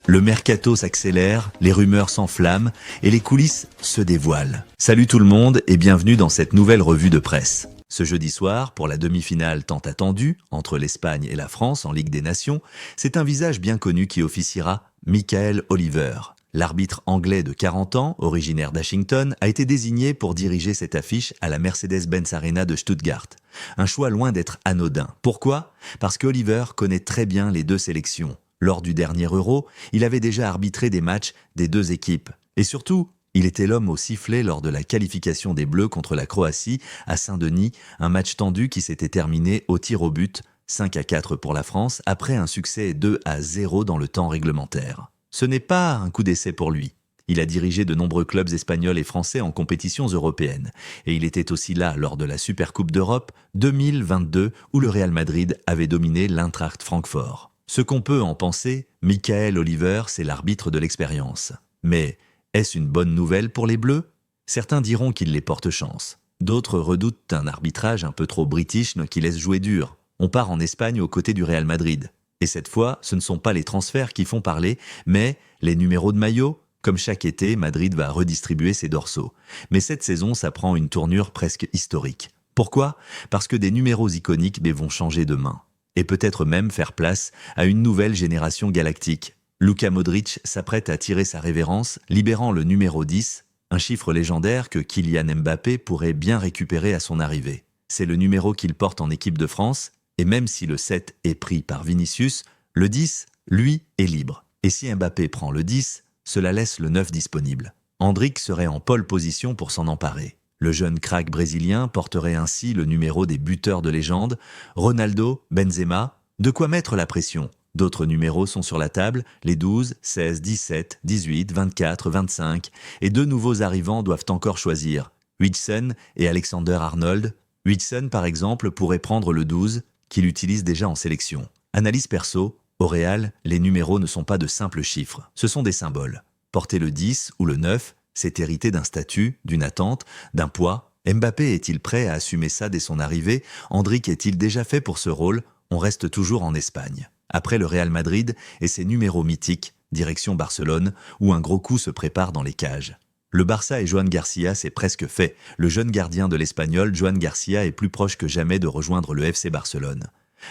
Le mercato s'accélère, les rumeurs s'enflamment et les coulisses se dévoilent. Salut tout le monde et bienvenue dans cette nouvelle revue de presse. Ce jeudi soir, pour la demi-finale tant attendue entre l'Espagne et la France en Ligue des Nations, c'est un visage bien connu qui officiera, Michael Oliver. L'arbitre anglais de 40 ans, originaire d'Ashington, a été désigné pour diriger cette affiche à la Mercedes-Benz Arena de Stuttgart. Un choix loin d'être anodin. Pourquoi ? Parce qu'Oliver connaît très bien les deux sélections. Lors du dernier Euro, il avait déjà arbitré des matchs des deux équipes. Et surtout, il était l'homme au sifflet lors de la qualification des Bleus contre la Croatie à Saint-Denis, un match tendu qui s'était terminé au tir au but, 5-4 pour la France, après un succès 2-0 dans le temps réglementaire. Ce n'est pas un coup d'essai pour lui. Il a dirigé de nombreux clubs espagnols et français en compétitions européennes. Et il était aussi là lors de la Supercoupe d'Europe 2022 où le Real Madrid avait dominé l'Eintracht Francfort. Ce qu'on peut en penser, Michael Oliver, c'est l'arbitre de l'expérience. Mais est-ce une bonne nouvelle pour les Bleus ? Certains diront qu'il les porte chance. D'autres redoutent un arbitrage un peu trop british qui laisse jouer dur. On part en Espagne aux côtés du Real Madrid. Et cette fois, ce ne sont pas les transferts qui font parler, mais les numéros de maillot. Comme chaque été, Madrid va redistribuer ses dorsaux. Mais cette saison, ça prend une tournure presque historique. Pourquoi ? Parce que des numéros iconiques vont changer de main. Et peut-être même faire place à une nouvelle génération galactique. Luka Modric s'apprête à tirer sa révérence, libérant le numéro 10, un chiffre légendaire que Kylian Mbappé pourrait bien récupérer à son arrivée. C'est le numéro qu'il porte en équipe de France, et même si le 7 est pris par Vinicius, le 10, lui, est libre. Et si Mbappé prend le 10, cela laisse le 9 disponible. Hendrick serait en pole position pour s'en emparer. Le jeune crack brésilien porterait ainsi le numéro des buteurs de légende, Ronaldo, Benzema, de quoi mettre la pression. D'autres numéros sont sur la table, les 12, 16, 17, 18, 24, 25, et deux nouveaux arrivants doivent encore choisir, Huijsen et Alexander-Arnold. Huijsen, par exemple, pourrait prendre le 12, qu'il utilise déjà en sélection. Analyse perso, au Real, les numéros ne sont pas de simples chiffres, ce sont des symboles. Porter le 10 ou le 9, c'est hériter d'un statut, d'une attente, d'un poids. Mbappé est-il prêt à assumer ça dès son arrivée ? Hendrick est-il déjà fait pour ce rôle ? On reste toujours en Espagne. Après le Real Madrid et ses numéros mythiques, direction Barcelone, où un gros coup se prépare dans les cages. Le Barça et Joan Garcia, c'est presque fait. Le jeune gardien de l'Espagnol, Joan Garcia, est plus proche que jamais de rejoindre le FC Barcelone.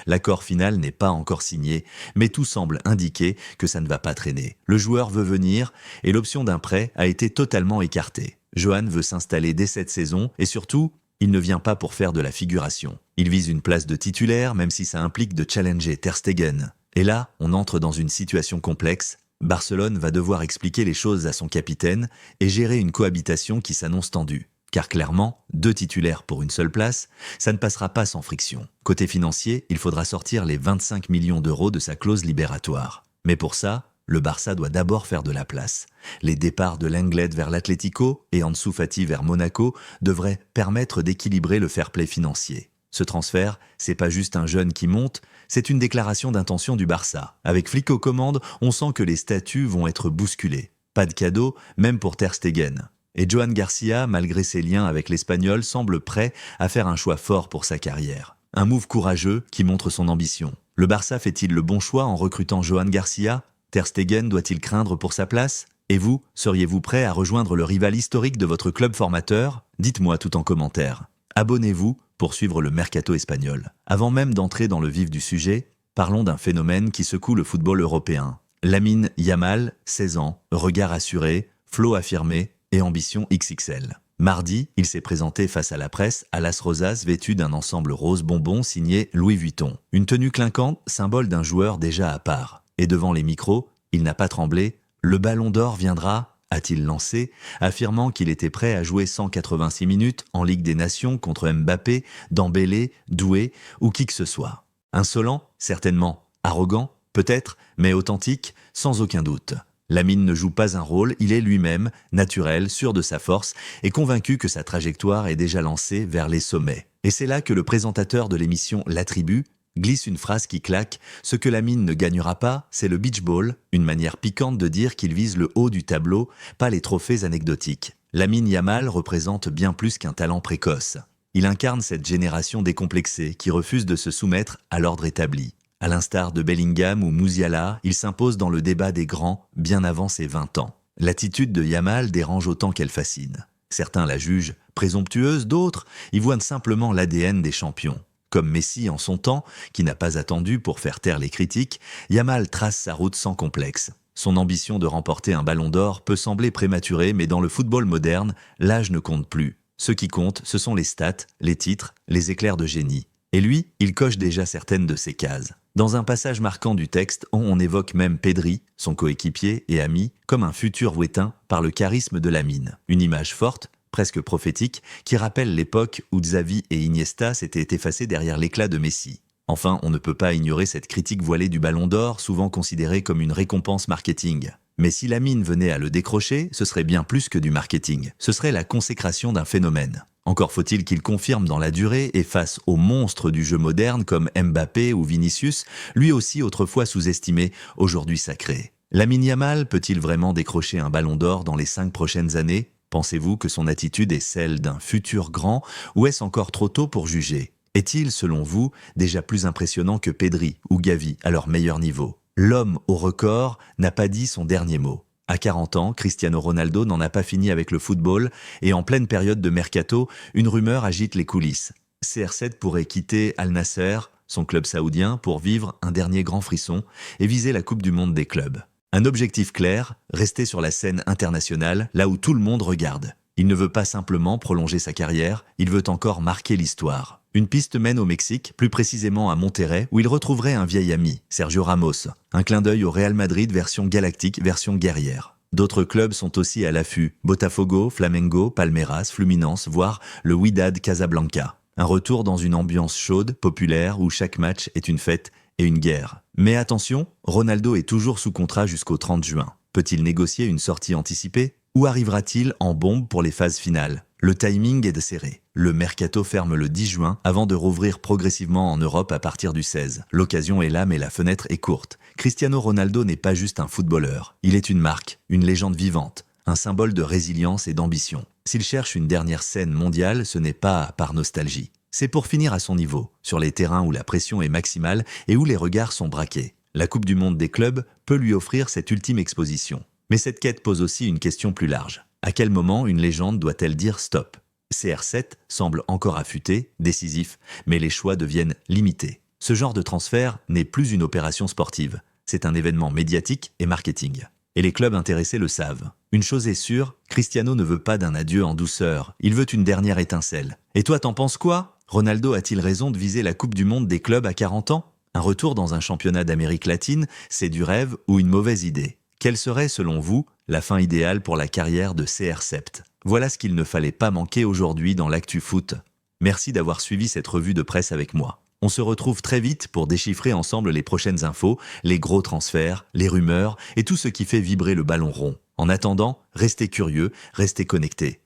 L'accord final n'est pas encore signé, mais tout semble indiquer que ça ne va pas traîner. Le joueur veut venir et l'option d'un prêt a été totalement écartée. Joan veut s'installer dès cette saison et surtout, il ne vient pas pour faire de la figuration. Il vise une place de titulaire, même si ça implique de challenger Ter Stegen. Et là, on entre dans une situation complexe. Barcelone va devoir expliquer les choses à son capitaine et gérer une cohabitation qui s'annonce tendue. Car clairement, deux titulaires pour une seule place, ça ne passera pas sans friction. Côté financier, il faudra sortir les 25 millions d'euros de sa clause libératoire. Mais pour ça, le Barça doit d'abord faire de la place. Les départs de Lenglet vers l'Atlético et Ansu Fati vers Monaco devraient permettre d'équilibrer le fair play financier. Ce transfert, c'est pas juste un jeune qui monte, c'est une déclaration d'intention du Barça. Avec Flick aux commandes, on sent que les statuts vont être bousculés. Pas de cadeau, même pour Ter Stegen. Et Joan Garcia, malgré ses liens avec l'Espagnol, semble prêt à faire un choix fort pour sa carrière. Un move courageux qui montre son ambition. Le Barça fait-il le bon choix en recrutant Joan Garcia ? Ter Stegen doit-il craindre pour sa place ? Et vous, seriez-vous prêt à rejoindre le rival historique de votre club formateur ? Dites-moi tout en commentaire. Abonnez-vous pour suivre le mercato espagnol. Avant même d'entrer dans le vif du sujet, parlons d'un phénomène qui secoue le football européen. Lamine Yamal, 16 ans, regard assuré, flow affirmé et ambition XXL. Mardi, il s'est présenté face à la presse à Las Rosas vêtu d'un ensemble rose bonbon signé Louis Vuitton. Une tenue clinquante, symbole d'un joueur déjà à part. Et devant les micros, il n'a pas tremblé. Le ballon d'or viendra, a-t-il lancé, affirmant qu'il était prêt à jouer 186 minutes en Ligue des Nations contre Mbappé, Dembélé, Doué ou qui que ce soit. Insolent, certainement. Arrogant, peut-être, mais authentique, sans aucun doute. Lamine ne joue pas un rôle, il est lui-même, naturel, sûr de sa force et convaincu que sa trajectoire est déjà lancée vers les sommets. Et c'est là que le présentateur de l'émission La Tribu glisse une phrase qui claque « Ce que Lamine ne gagnera pas, c'est le beach ball », une manière piquante de dire qu'il vise le haut du tableau, pas les trophées anecdotiques. Lamine Yamal représente bien plus qu'un talent précoce. Il incarne cette génération décomplexée qui refuse de se soumettre à l'ordre établi. À l'instar de Bellingham ou Musiala, il s'impose dans le débat des grands bien avant ses 20 ans. L'attitude de Yamal dérange autant qu'elle fascine. Certains la jugent présomptueuse, d'autres y voient simplement l'ADN des champions. Comme Messi en son temps, qui n'a pas attendu pour faire taire les critiques, Yamal trace sa route sans complexe. Son ambition de remporter un ballon d'or peut sembler prématurée, mais dans le football moderne, l'âge ne compte plus. Ce qui compte, ce sont les stats, les titres, les éclairs de génie. Et lui, il coche déjà certaines de ces cases. Dans un passage marquant du texte, on évoque même Pedri, son coéquipier et ami, comme un futur ouétain par le charisme de Lamine. Une image forte, presque prophétique, qui rappelle l'époque où Xavi et Iniesta s'étaient effacés derrière l'éclat de Messi. Enfin, on ne peut pas ignorer cette critique voilée du Ballon d'Or, souvent considérée comme une récompense marketing. Mais si Lamine venait à le décrocher, ce serait bien plus que du marketing. Ce serait la consécration d'un phénomène. Encore faut-il qu'il confirme dans la durée et face aux monstres du jeu moderne comme Mbappé ou Vinicius, lui aussi autrefois sous-estimé, aujourd'hui sacré. Lamine Yamal peut-il vraiment décrocher un Ballon d'Or dans les 5 prochaines années ? Pensez-vous que son attitude est celle d'un futur grand ou est-ce encore trop tôt pour juger ? Est-il, selon vous, déjà plus impressionnant que Pedri ou Gavi à leur meilleur niveau ? L'homme au record n'a pas dit son dernier mot. À 40 ans, Cristiano Ronaldo n'en a pas fini avec le football et en pleine période de mercato, une rumeur agite les coulisses. CR7 pourrait quitter Al Nasser, son club saoudien, pour vivre un dernier grand frisson et viser la Coupe du Monde des clubs. Un objectif clair, rester sur la scène internationale, là où tout le monde regarde. Il ne veut pas simplement prolonger sa carrière, il veut encore marquer l'histoire. Une piste mène au Mexique, plus précisément à Monterrey, où il retrouverait un vieil ami, Sergio Ramos. Un clin d'œil au Real Madrid version galactique, version guerrière. D'autres clubs sont aussi à l'affût. Botafogo, Flamengo, Palmeiras, Fluminense, voire le Wydad Casablanca. Un retour dans une ambiance chaude, populaire, où chaque match est une fête et une guerre. Mais attention, Ronaldo est toujours sous contrat jusqu'au 30 juin. Peut-il négocier une sortie anticipée ? Ou arrivera-t-il en bombe pour les phases finales ? Le timing est serré. Le mercato ferme le 10 juin avant de rouvrir progressivement en Europe à partir du 16. L'occasion est là mais la fenêtre est courte. Cristiano Ronaldo n'est pas juste un footballeur. Il est une marque, une légende vivante, un symbole de résilience et d'ambition. S'il cherche une dernière scène mondiale, ce n'est pas par nostalgie. C'est pour finir à son niveau, sur les terrains où la pression est maximale et où les regards sont braqués. La Coupe du Monde des clubs peut lui offrir cette ultime exposition. Mais cette quête pose aussi une question plus large. À quel moment une légende doit-elle dire stop ? CR7 semble encore affûté, décisif, mais les choix deviennent limités. Ce genre de transfert n'est plus une opération sportive. C'est un événement médiatique et marketing. Et les clubs intéressés le savent. Une chose est sûre, Cristiano ne veut pas d'un adieu en douceur. Il veut une dernière étincelle. Et toi, t'en penses quoi ? Ronaldo a-t-il raison de viser la Coupe du Monde des clubs à 40 ans ? Un retour dans un championnat d'Amérique latine, c'est du rêve ou une mauvaise idée ? Quelle serait, selon vous, la fin idéale pour la carrière de CR7 ? Voilà ce qu'il ne fallait pas manquer aujourd'hui dans l'Actu Foot. Merci d'avoir suivi cette revue de presse avec moi. On se retrouve très vite pour déchiffrer ensemble les prochaines infos, les gros transferts, les rumeurs et tout ce qui fait vibrer le ballon rond. En attendant, restez curieux, restez connectés.